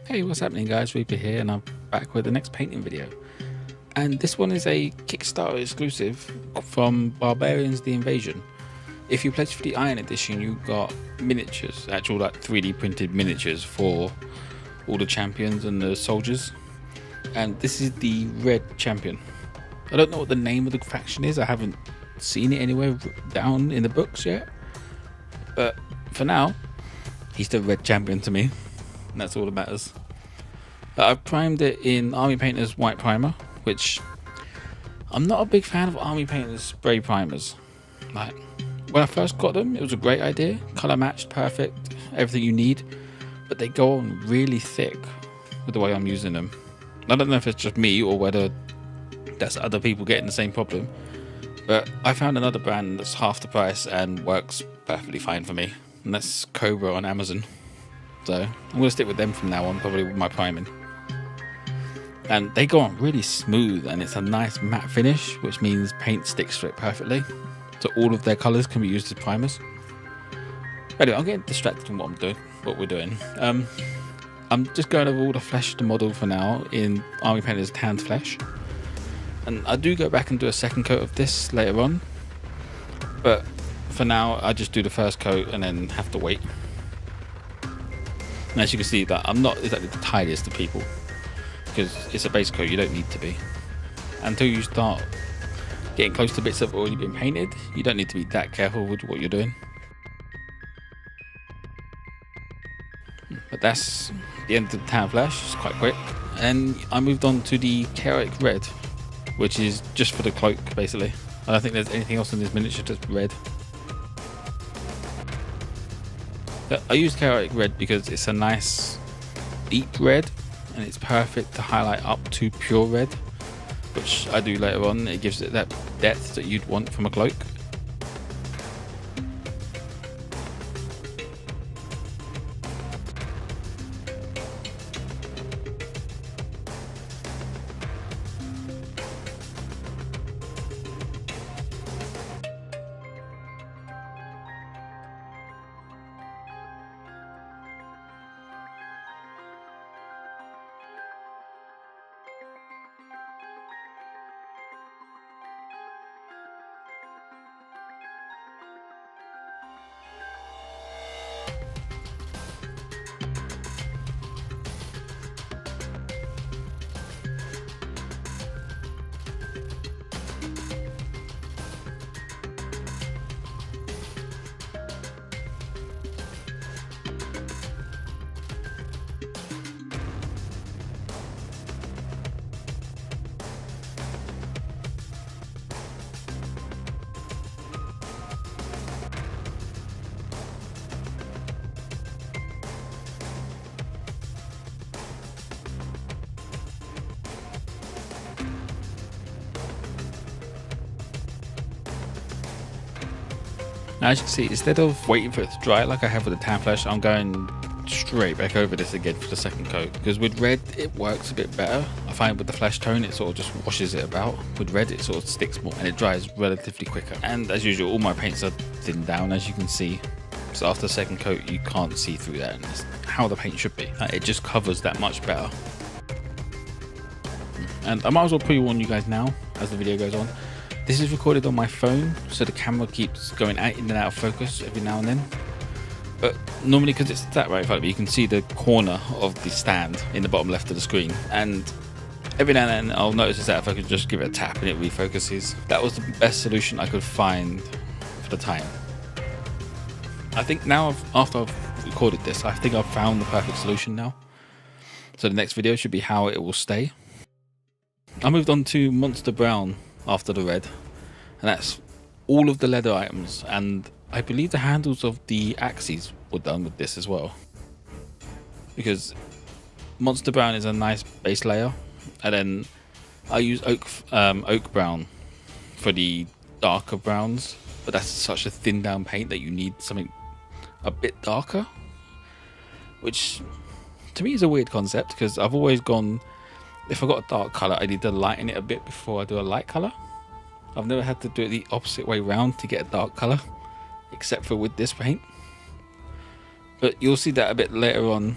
Hey, what's happening guys, Reaper here, and I'm back with the next painting video. And this one is a Kickstarter exclusive from Barbarians the Invasion. If you pledge for the Iron Edition, you got miniatures, actual like 3D printed miniatures for all the champions and the soldiers. And this is the Red Champion. I don't know what the name of the faction is, I haven't seen it anywhere down in the books yet. But for now, he's the Red Champion to me. And that's all that matters. I've primed it in Army Painter's white primer, which I'm not a big fan of Army Painter's spray primers. Like, when I first got them, it was a great idea, color matched, perfect, everything you need, but they go on really thick with the way I'm using them. I don't know if it's just me or whether that's other people getting the same problem, but I found another brand that's half the price and works perfectly fine for me, and that's Cobra on Amazon. So I'm going to stick with them from now on, probably with my priming. And they go on really smooth, and it's a nice matte finish, which means paint sticks to it perfectly. So all of their colours can be used as primers. Anyway, I'm getting distracted from what we're doing. I'm just going over all the flesh of the model for now in Army Painter's tanned flesh. And I do go back and do a second coat of this later on. But for now, I just do the first coat and then have to wait. And as you can see, that I'm not exactly the tidiest of people, because it's a base coat, you don't need to be. Until you start getting close to bits that have already been painted, you don't need to be that careful with what you're doing. But that's the end of the tan flash, it's quite quick. And I moved on to the chaotic red, which is just for the cloak basically. I don't think there's anything else in this miniature that's red. I use chaotic red because it's a nice deep red, and it's perfect to highlight up to pure red, which I do later on. It gives it that depth that you'd want from a cloak. Now, as you can see, instead of waiting for it to dry like I have with the tan flash, I'm going straight back over this again for the second coat, because with red it works a bit better. I find with the flash tone it sort of just washes it about. With red it sort of sticks more and it dries relatively quicker. And as usual, all my paints are thinned down, as you can see, so after the second coat you can't see through that, and that's how the paint should be. It just covers that much better. And I might as well pre-warn you guys now as the video goes on. This is recorded on my phone, so the camera keeps going out in and out of focus every now and then. But normally, because it's that right in front of me, you can see the corner of the stand in the bottom left of the screen. And every now and then I'll notice it's out of focus, just give it a tap and it refocuses. That was the best solution I could find for the time. I think now, after I've recorded this, I think I've found the perfect solution now. So the next video should be how it will stay. I moved on to Monster Brown after the red, and that's all of the leather items, and I believe the handles of the axes were done with this as well, because Monster Brown is a nice base layer, and then I use oak brown for the darker browns, but that's such a thin down paint that you need something a bit darker, which to me is a weird concept, because I've always gone, if I got a dark color, I need to lighten it a bit before I do a light color. I've never had to do it the opposite way round to get a dark color, except for with this paint. But you'll see that a bit later on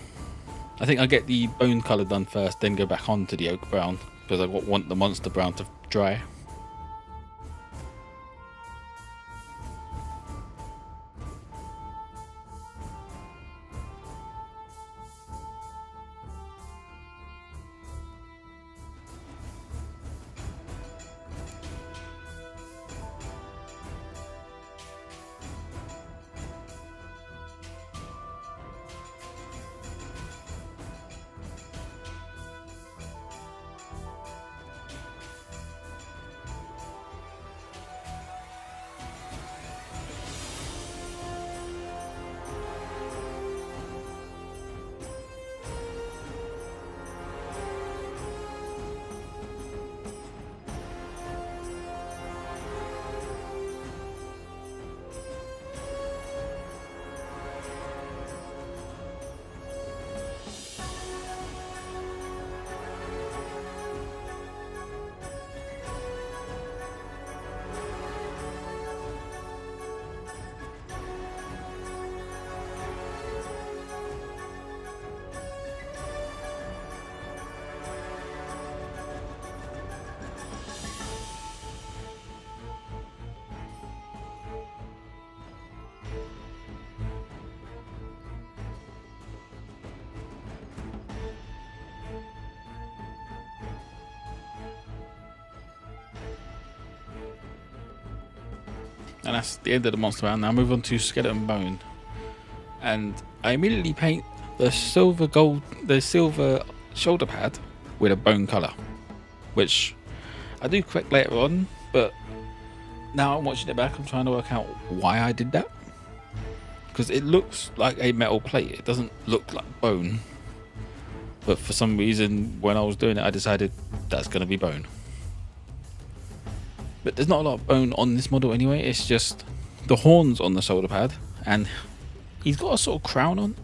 I think I get the bone colour done first, then go back on to the oak brown, because I want the monster brown to dry. And that's the end of the monster round. Now move on to skeleton bone, and I immediately paint the silver shoulder pad with a bone colour, which I do correct later on, but now I'm watching it back, I'm trying to work out why I did that, because it looks like a metal plate, it doesn't look like bone, but for some reason when I was doing it I decided that's going to be bone. But there's not a lot of bone on this model anyway, it's just the horns on the shoulder pad, and he's got a sort of crown on,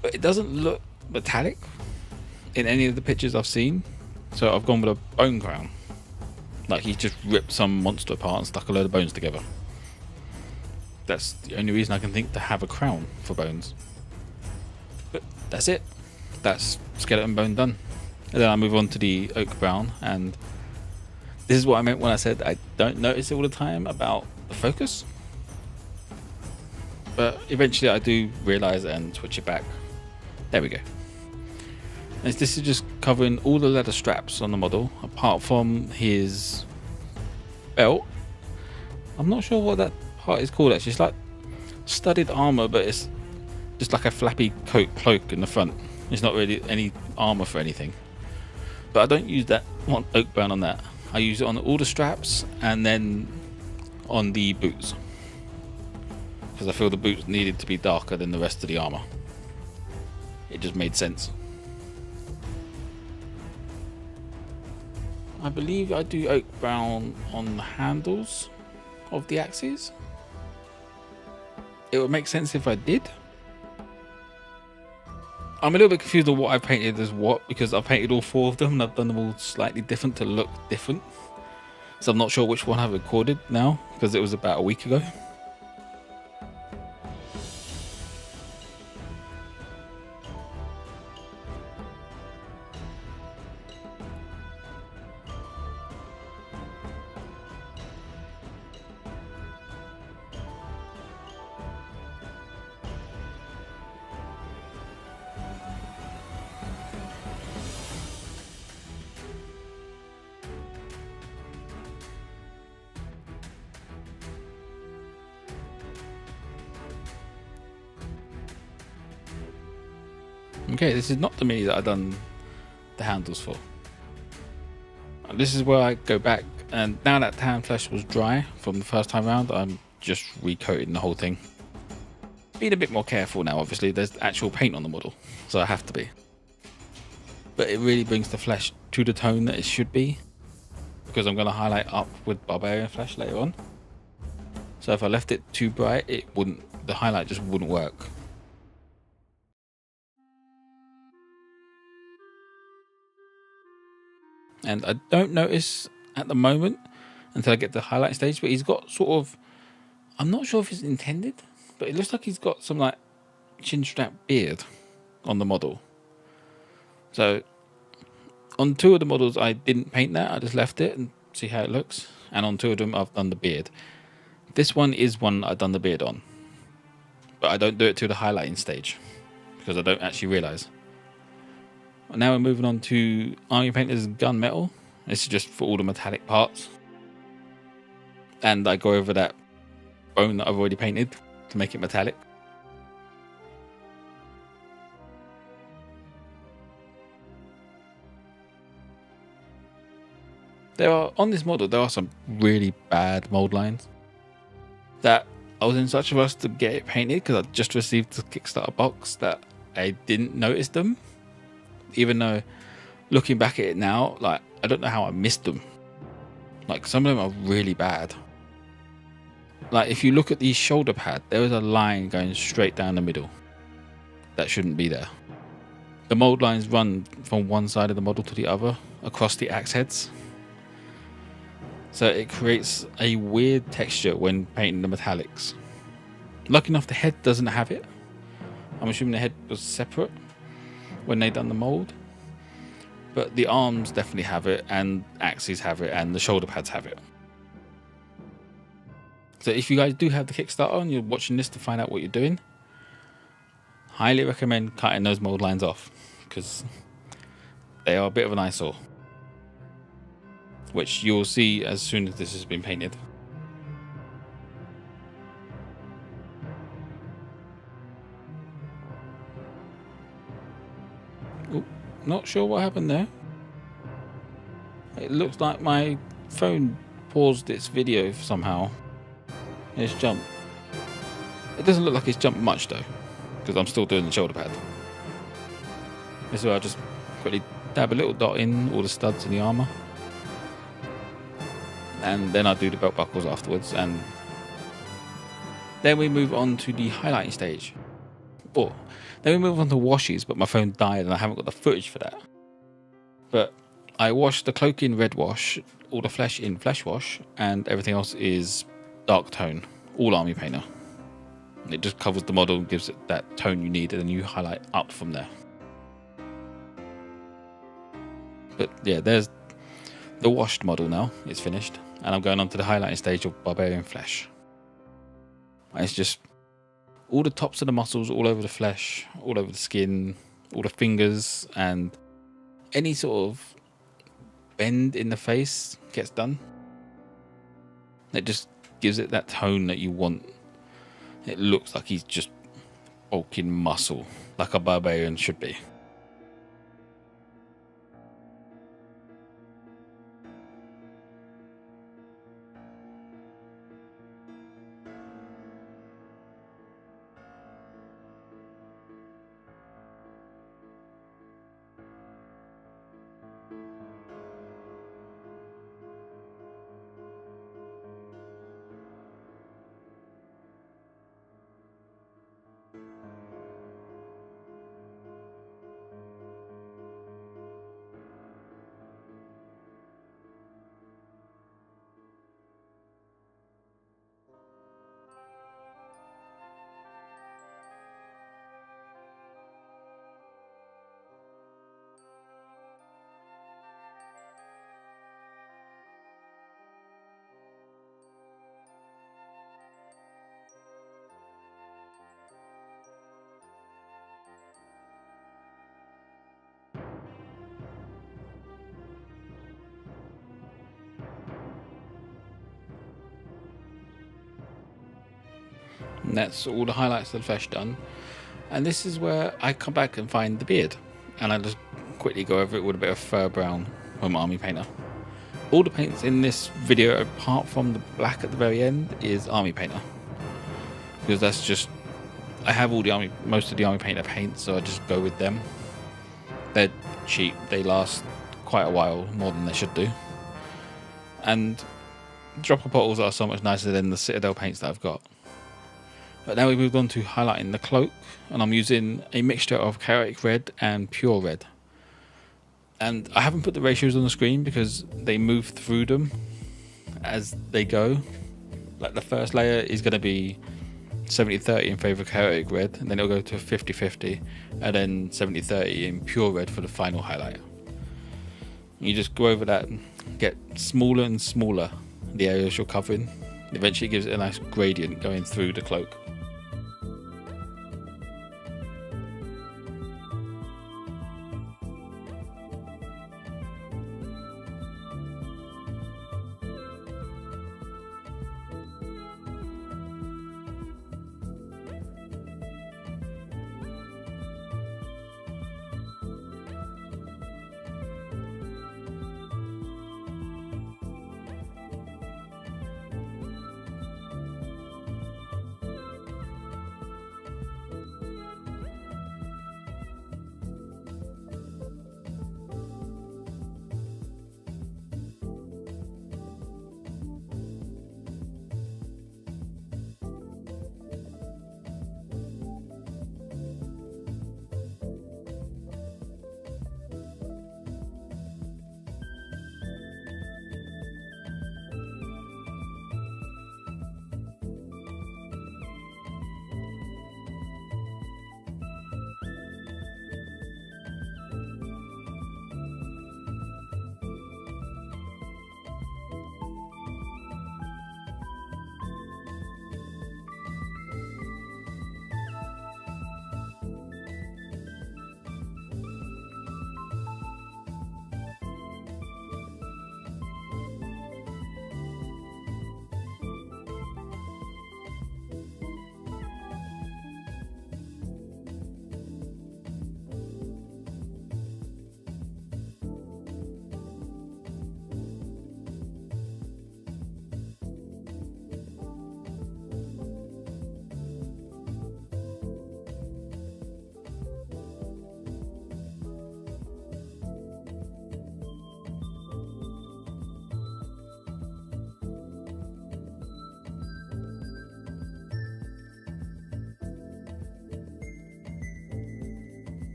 but it doesn't look metallic in any of the pictures I've seen, so I've gone with a bone crown, like he just ripped some monster apart and stuck a load of bones together. That's the only reason I can think to have a crown for bones. But that's it, that's skeleton bone done. And then I move on to the oak brown, and this is what I meant when I said I don't notice it all the time about the focus, but eventually I do realise it and switch it back. There we go. And this is just covering all the leather straps on the model apart from his belt. I'm not sure what that part is called actually. It's like studded armour, but it's just like a flappy coat cloak in the front. It's not really any armour for anything, but I don't use that oak brown on that. I use it on all the straps and then on the boots, because I feel the boots needed to be darker than the rest of the armour. It just made sense. I believe I do oak brown on the handles of the axes. It would make sense if I did. I'm a little bit confused on what I've painted as what, because I've painted all four of them and I've done them all slightly different to look different. So I'm not sure which one I've recorded now, because it was about a week ago. Okay, this is not the mini that I've done the handles for. And this is where I go back, and now that tan flesh was dry from the first time around, I'm just recoating the whole thing. Being a bit more careful now, obviously, there's actual paint on the model, so I have to be. But it really brings the flesh to the tone that it should be, because I'm going to highlight up with Barbarian flesh later on. So if I left it too bright, the highlight just wouldn't work. And I don't notice at the moment until I get to the highlight stage, but he's got sort of, I'm not sure if it's intended, but it looks like he's got some like chin strap beard on the model. So on 2 of the models I didn't paint that, I just left it and see how it looks, and on 2 of them I've done the beard. This one is one I've done the beard on, but I don't do it to the highlighting stage because I don't actually realise. Now we're moving on to Army Painter's gunmetal. This is just for all the metallic parts, and I go over that bone that I've already painted to make it metallic. On this model there are some really bad mold lines that I was in such a rush to get it painted because I just received the Kickstarter box that I didn't notice them, even though looking back at it now, like, I don't know how I missed them. Like, some of them are really bad. Like, if you look at the shoulder pad, there is a line going straight down the middle that shouldn't be there. The mold lines run from one side of the model to the other across the axe heads, so it creates a weird texture when painting the metallics. Lucky enough the head doesn't have it. I'm assuming the head was separate when they done the mold, but the arms definitely have it, and axes have it, and the shoulder pads have it. So if you guys do have the Kickstarter and you're watching this to find out what you're doing, highly recommend cutting those mold lines off because they are a bit of an eyesore, which you'll see as soon as this has been painted. Ooh, not sure what happened there. It looks like my phone paused its video somehow. It's jumped. It doesn't look like it's jumped much though, because I'm still doing the shoulder pad. This is where I just quickly dab a little dot in all the studs in the armour, and then I do the belt buckles afterwards, and then we move on to the highlighting stage. Or then we move on to washes, but my phone died and I haven't got the footage for that. But I wash the cloak in red wash, all the flesh in flesh wash, and everything else is dark tone, all Army Painter. It just covers the model and gives it that tone you need, and then you highlight up from there. But yeah, there's the washed model now. It's finished, and I'm going on to the highlighting stage of Barbarian Flesh. And it's just all the tops of the muscles, all over the flesh, all over the skin, all the fingers, and any sort of bend in the face gets done. It just gives it that tone that you want. It looks like he's just bulking muscle, like a barbarian should be. And that's all the highlights of the flesh done. And this is where I come back and find the beard, and I just quickly go over it with a bit of fur brown from Army Painter. All the paints in this video, apart from the black at the very end, is Army Painter, because that's just, I have all the most of the Army Painter paints, so I just go with them. They're cheap, they last quite a while, more than they should do, and dropper bottles are so much nicer than the Citadel paints that I've got. But now we moved on to highlighting the cloak, and I'm using a mixture of chaotic red and pure red. And I haven't put the ratios on the screen because they move through them as they go. Like the first layer is going to be 70-30 in favor of chaotic red, and then it'll go to 50-50, and then 70-30 in pure red for the final highlight. You just go over that, get smaller and smaller the areas you're covering. Eventually it gives it a nice gradient going through the cloak.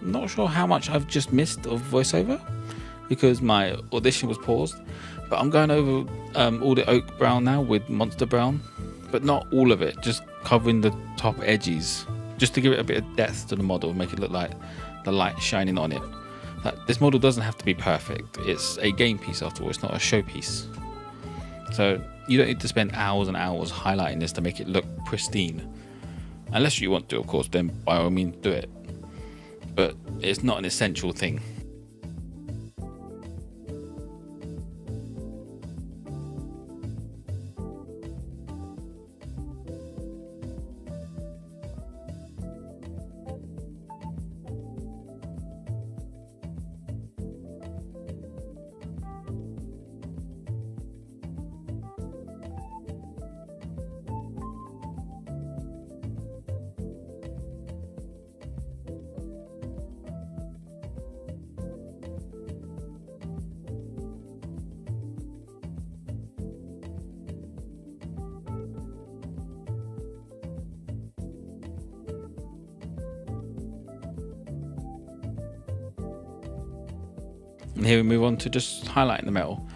Not sure how much I've just missed of voiceover because my audition was paused, but I'm going over all the oak brown now with monster brown, but not all of it, just covering the top edges just to give it a bit of depth to the model, make it look like the light shining on it. This model doesn't have to be perfect, it's a game piece after all, it's not a showpiece. So you don't need to spend hours and hours highlighting this to make it look pristine. Unless you want to, of course, then by all means do it. But it's not an essential thing. And here we move on to just highlighting the metal.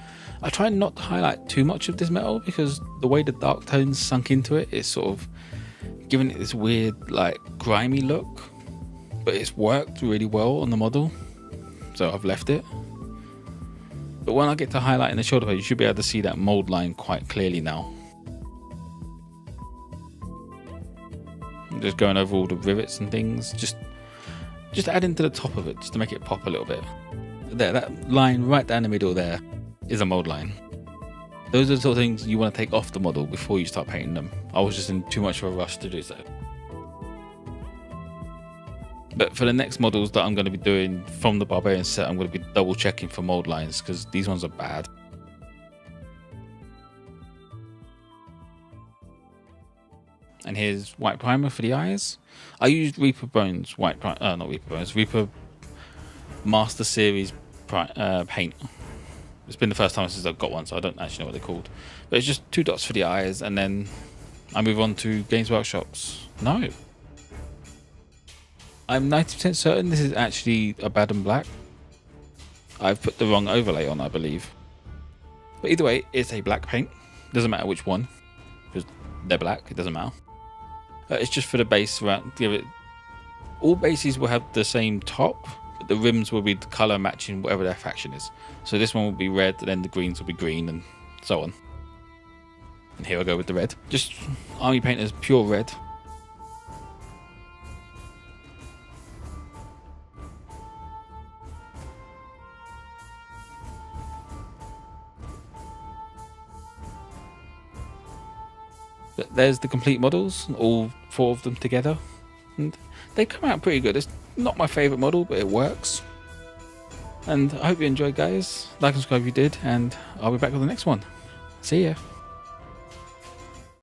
I try not to highlight too much of this metal because the way the dark tones sunk into it is sort of giving it this weird, like, grimy look. But it's worked really well on the model, so I've left it. But when I get to highlighting the shoulder pad, you should be able to see that mold line quite clearly now. I'm just going over all the rivets and things, just adding to the top of it, just to make it pop a little bit. There, that line right down the middle there is a mold line. Those are the sort of things you want to take off the model before you start painting them. I was just in too much of a rush to do so. But for the next models that I'm going to be doing from the Barbarian set, I'm going to be double checking for mold lines because these ones are bad. And here's white primer for the eyes. I used Reaper Bones white primer, not Reaper Bones, Reaper Master Series paint. It's been the first time since I've got one, so I don't actually know what they're called. But it's just 2 dots for the eyes, and then I move on to Games Workshop's. No. I'm 90% certain this is actually a bad and black. I've put the wrong overlay on, I believe. But either way, it's a black paint. Doesn't matter which one, because they're black, it doesn't matter. It's just for the base. Give it. All bases will have the same top, but the rims will be the color matching whatever their faction is. So this one will be red, and then the greens will be green, and so on. And here I go with the red. Just Army Painter's pure red. But there's the complete models, all 4 of them together, and they come out pretty good. It's not my favourite model, but it works. And I hope you enjoyed, guys. Like and subscribe if you did, and I'll be back with the next one. See ya.